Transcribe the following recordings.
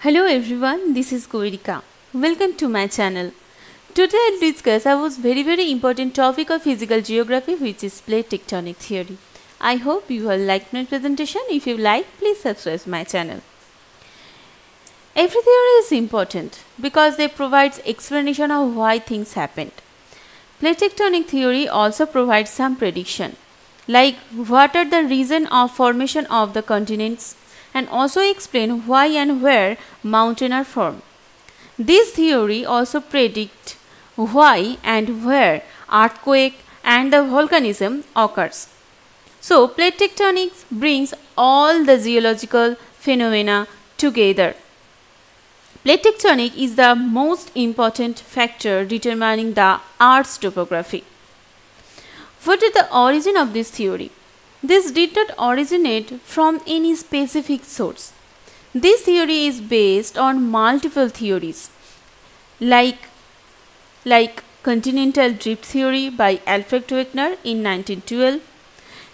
Hello everyone, this is Gairika. Welcome to my channel. Today I'll discuss a very important topic of physical geography, which is plate tectonic theory. I hope you will like my presentation. If you like, please subscribe my channel. Every theory is important because they provide explanation of why things happened. Plate tectonic theory also provides some prediction, like what are the reasons of formation of the continents, and also explain why and where mountains are formed. This theory also predicts why and where earthquake and the volcanism occurs. So, plate tectonics brings all the geological phenomena together. Plate tectonic is the most important factor determining the Earth's topography. What is the origin of this theory? This did not originate from any specific source. This theory is based on multiple theories like continental drift theory by Alfred Wegner in 1912,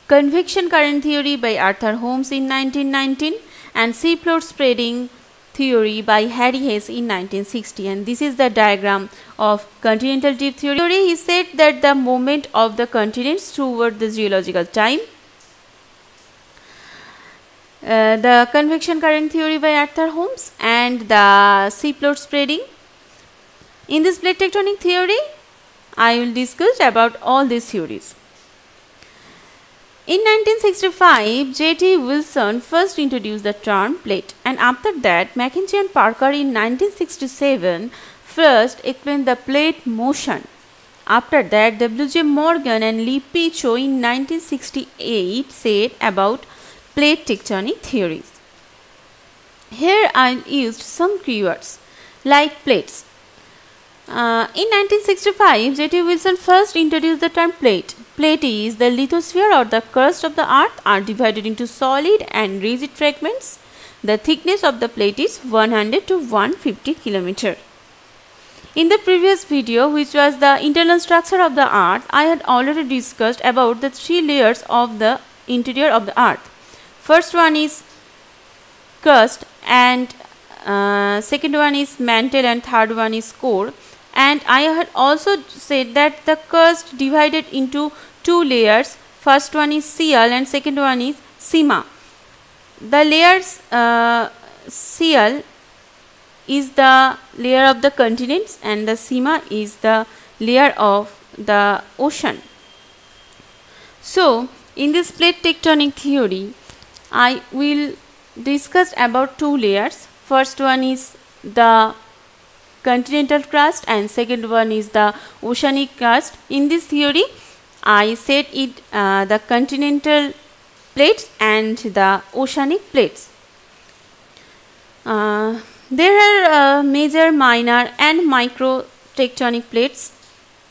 convection current theory by Arthur Holmes in 1919, and seafloor spreading theory by Harry Hess in 1960. And this is the diagram of continental drift theory. He said that the movement of the continents toward the geological time. The convection current theory by Arthur Holmes and the seafloor spreading. In this plate tectonic theory, I will discuss about all these theories. In 1965, J.T. Wilson first introduced the term plate, and after that, McKenzie and Parker in 1967 first explained the plate motion. After that, W.J. Morgan and Lee Pichot in 1968 said about plate tectonic theories. Here I used some keywords like plates. In 1965, J.T. Wilson first introduced the term plate. Plate is the lithosphere or the crust of the earth are divided into solid and rigid fragments. The thickness of the plate is 100 to 150 km. In the previous video, which was the internal structure of the earth, I had already discussed about the three layers of the interior of the earth. First one is crust, and second one is mantle, and third one is core. And I had also said that the crust divided into two layers. First one is seal and second one is sima. The layers seal is the layer of the continents and the sima is the layer of the ocean. So, in this plate tectonic theory, I will discuss about two layers. First one is the continental crust and second one is the oceanic crust. In this theory, I said it the continental plates and the oceanic plates. There are major, minor and micro tectonic plates.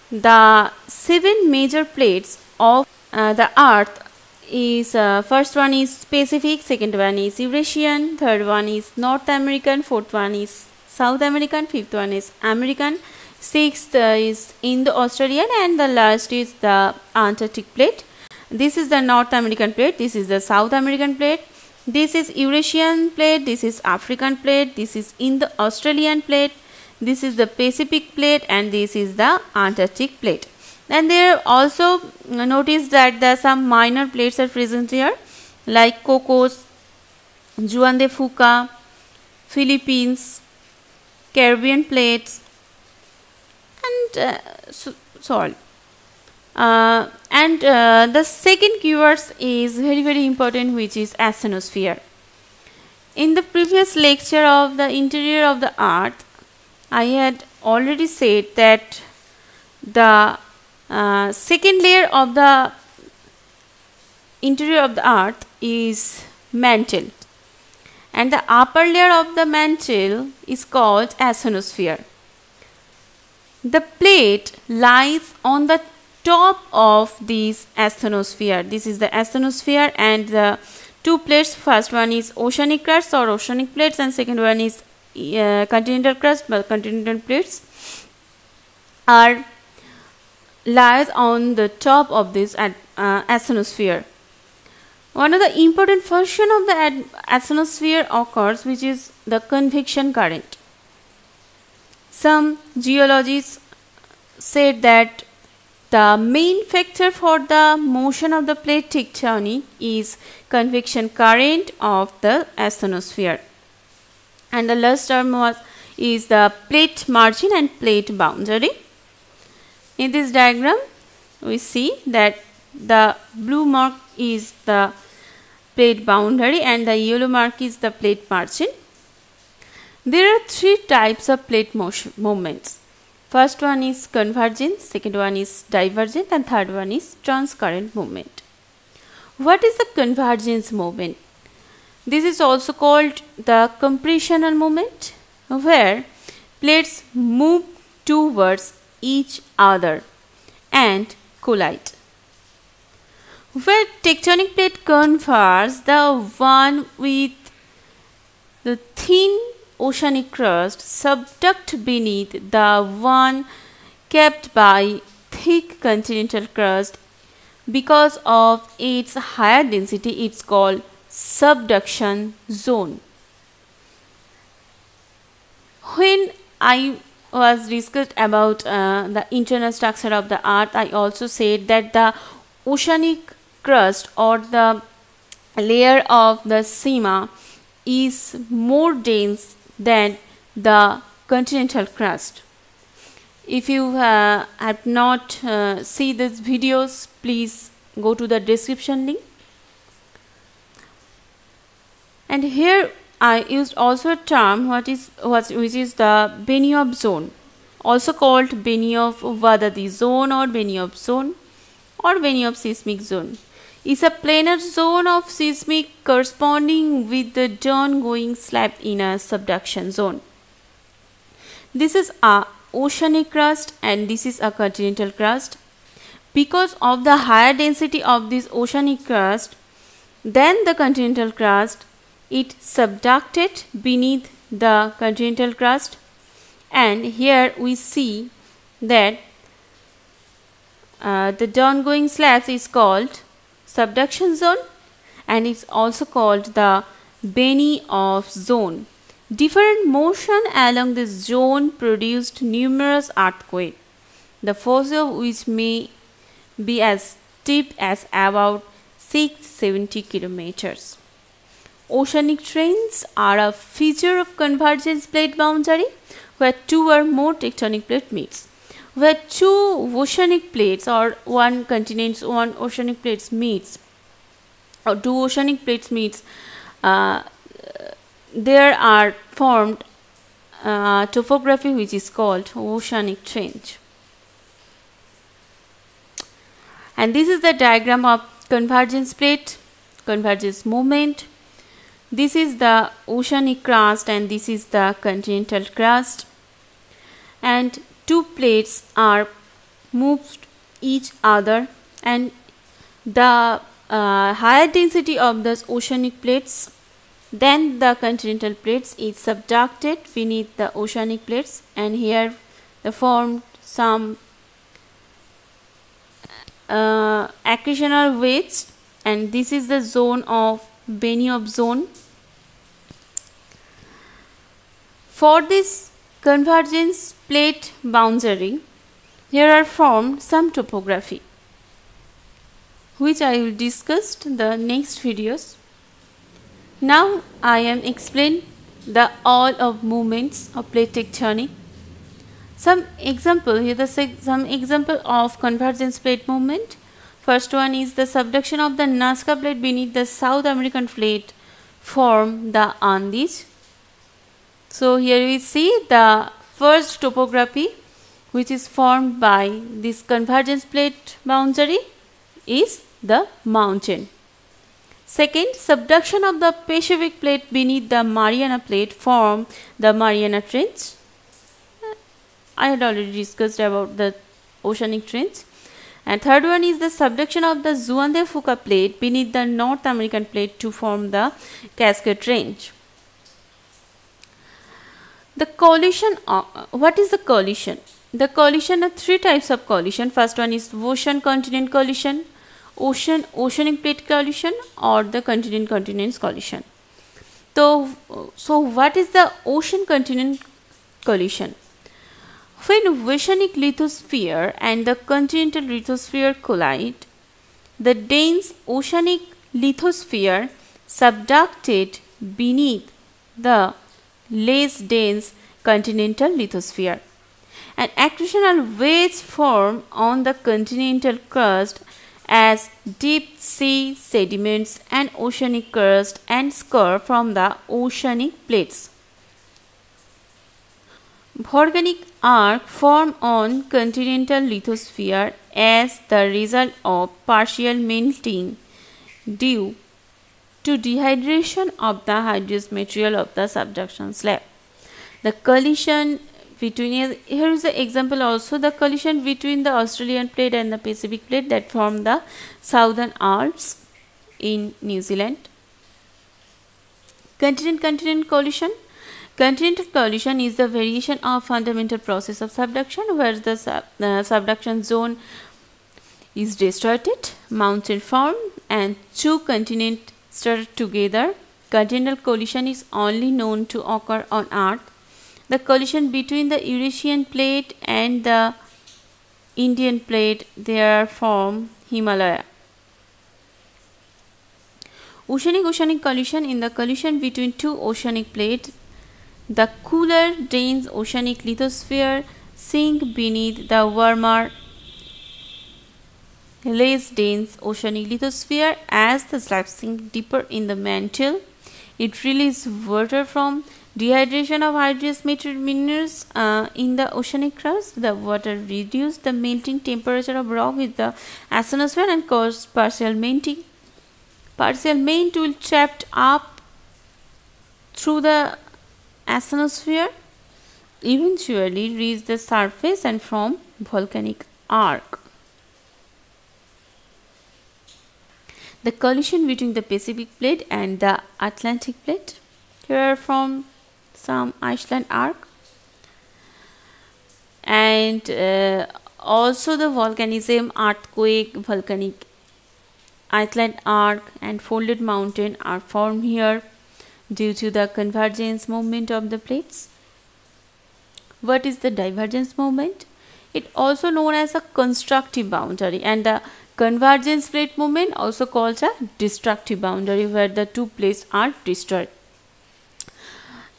The 7 major plates of the earth is first one is Pacific, second one is Eurasian, third one is North American, fourth one is South American, fifth one is American, sixth is Indo-Australian, and the last is the Antarctic plate. This is the North American plate, this is the South American plate, this is Eurasian plate, this is African plate, this is Indo-Australian plate, this is the Pacific plate, and this is the Antarctic plate. And there also notice that there are some minor plates are present here like Cocos, Juan de Fuca, Philippines, Caribbean plates, and so on. The second keyword is very important, which is asthenosphere. In the previous lecture of the interior of the earth, I had already said that the second layer of the interior of the earth is mantle, and the upper layer of the mantle is called asthenosphere. The plate lies on the top of this asthenosphere. This is the asthenosphere, and the two plates, first one is oceanic crust or oceanic plates, and second one is continental crust, but continental plates are lies on the top of this asthenosphere. One of the important function of the asthenosphere occurs, which is the convection current. Some geologists said that the main factor for the motion of the plate tectonic is convection current of the asthenosphere, and the last term is the plate margin and plate boundary. In this diagram, we see that the blue mark is the plate boundary and the yellow mark is the plate margin. There are three types of plate movements. First one is convergence, second one is divergent, and third one is transcurrent movement. What is the convergence movement? This is also called the compressional movement, where plates move towards each other and collide. Where tectonic plate converge, the one with the thin oceanic crust subduct beneath the one kept by thick continental crust. Because of its higher density, it's called subduction zone. When I was discussed about the internal structure of the earth, I also said that the oceanic crust or the layer of the sima is more dense than the continental crust. If you have not seen these videos, please go to the description link. And here I used also a term which is the Benioff zone, also called Benioff-Wadadi zone or Benioff zone or Benioff seismic zone. Is a planar zone of seismic corresponding with the downgoing slab in a subduction zone. This is a oceanic crust and this is a continental crust. Because of the higher density of this oceanic crust than the continental crust, it subducted beneath the continental crust, and here we see that the downgoing slabs is called subduction zone and it's also called the Benioff zone. Different motion along this zone produced numerous earthquakes, the force of which may be as steep as about 670 kilometers. Oceanic trains are a feature of convergence plate boundary where two or more tectonic plate meets. Where two oceanic plates or one continent, one oceanic plates meets, or two oceanic plates meets, there are formed topography which is called Oceanic Trains. And this is the diagram of convergence plate, convergence movement. This is the oceanic crust and this is the continental crust, and two plates are moved each other, and the higher density of the oceanic plates than the continental plates is subducted beneath the oceanic plates, and here they formed some accretional waves, and this is the zone of Benioff zone. For this convergence plate boundary, here are formed some topography which I will discuss in the next videos. Now I am explain the all of movements of plate tectonic. Some example here, some example of convergence plate movement. First one is the subduction of the Nazca plate beneath the South American plate form the Andes. So here we see the first topography which is formed by this convergence plate boundary is the mountain. Second, subduction of the Pacific plate beneath the Mariana plate form the Mariana Trench. I had already discussed about the Oceanic Trains. And third one is the subduction of the Juan de Fuca plate beneath the North American plate to form the Cascade Range. The collision, what is the collision? The collision are three types of collision. First one is ocean continent collision oceanic plate collision or the continent-continents collision. So what is the ocean-continent collision? When oceanic lithosphere and the continental lithosphere collide, the dense oceanic lithosphere subducted beneath the less dense continental lithosphere. An accretional wedge form on the continental crust as deep sea sediments and oceanic crust and scur from the oceanic plates. Volcanic arc form on continental lithosphere as the result of partial melting due to dehydration of the hydrous material of the subduction slab. The collision between, here is the example also, the collision between the Australian plate and the Pacific plate that form the Southern Alps in New Zealand. Continent-continent collision. Continental collision is the variation of fundamental process of subduction where the subduction zone is distorted, mountain form and two continents stir together. Continental collision is only known to occur on Earth. The collision between the Eurasian plate and the Indian plate there form Himalaya. Oceanic collision. In the collision between two oceanic plates, the cooler dense oceanic lithosphere sink beneath the warmer less dense oceanic lithosphere. As the slabs sink deeper in the mantle, it releases water from dehydration of hydrous minerals in the oceanic crust. The water reduces the melting temperature of rock with the asthenosphere and causes partial melting. Partial melt will trapped up through the asthenosphere, eventually reach the surface and form volcanic arc. The collision between the Pacific plate and the Atlantic plate. Here from some Iceland arc, and also the volcanism, earthquake, volcanic Iceland arc and folded mountain are formed here due to the convergence movement of the plates. What is the divergence movement? It also known as a constructive boundary, and the convergence plate movement also called a destructive boundary where the two plates are destroyed.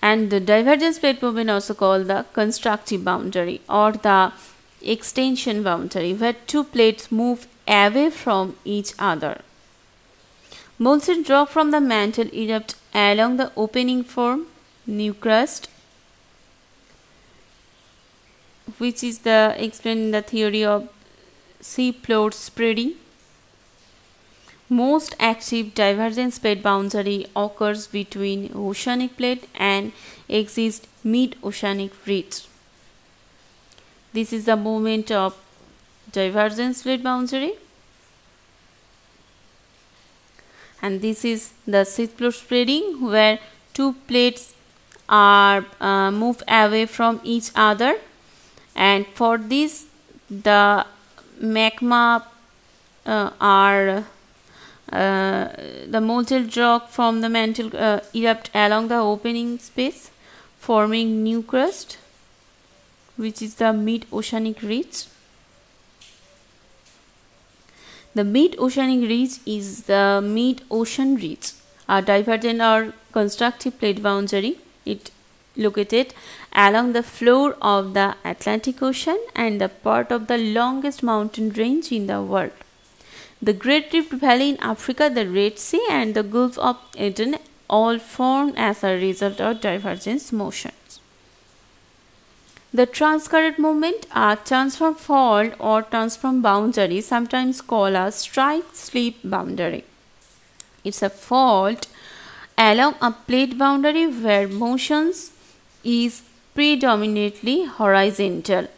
And the divergence plate movement also called the constructive boundary or the extension boundary where two plates move away from each other. Molten rock from the mantle erupt along the opening form new crust, which is the explained in the theory of sea floor spreading. Most active divergence plate boundary occurs between oceanic plate and exists mid-oceanic ridge. This is the movement of divergence plate boundary, and this is the sea floor spreading where two plates are moved away from each other, and for this the magma the molten rock from the mantle erupt along the opening space, forming new crust, which is the mid-oceanic ridge. The mid-oceanic ridge is the mid-ocean ridge, a divergent or constructive plate boundary. It located along the floor of the Atlantic Ocean and the part of the longest mountain range in the world. The Great Rift Valley in Africa, the Red Sea and the Gulf of Aden all formed as a result of divergence motions. The transcurrent movement, a transform fault or transform boundary, sometimes called a strike-slip boundary. It's a fault along a plate boundary where motions is predominantly horizontal.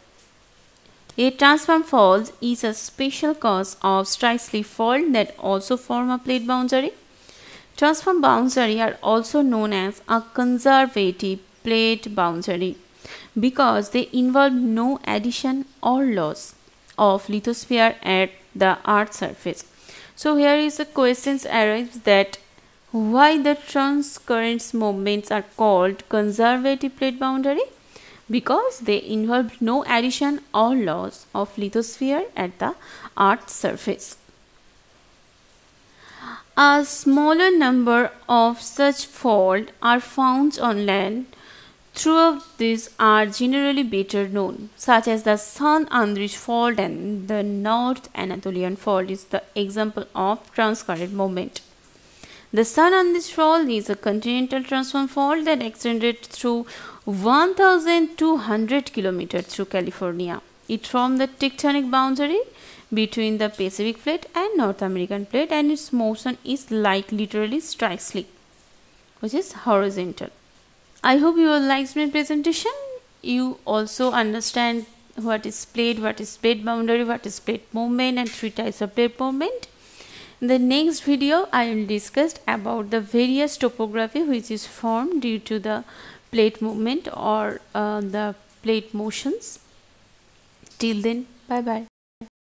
A transform fault is a special cause of strike-slip fault that also form a plate boundary. Transform boundary are also known as a conservative plate boundary because they involve no addition or loss of lithosphere at the Earth's surface. So here is a question arises that why the transcurrents movements are called conservative plate boundary? Because they involve no addition or loss of lithosphere at the Earth's surface. A smaller number of such faults are found on land. Two of these are generally better known, such as the San Andreas Fault and the North Anatolian Fault is the example of transcurrent movement. The San Andreas Fault is a continental transform fault that extended through 1,200 km through California. It formed the tectonic boundary between the Pacific Plate and North American Plate, and its motion is like literally strike slip, which is horizontal. I hope you all liked my presentation. You also understand what is plate boundary, what is plate movement, and three types of plate movement. In the next video, I will discuss about the various topography which is formed due to the plate movement or the plate motions. Till then, bye bye.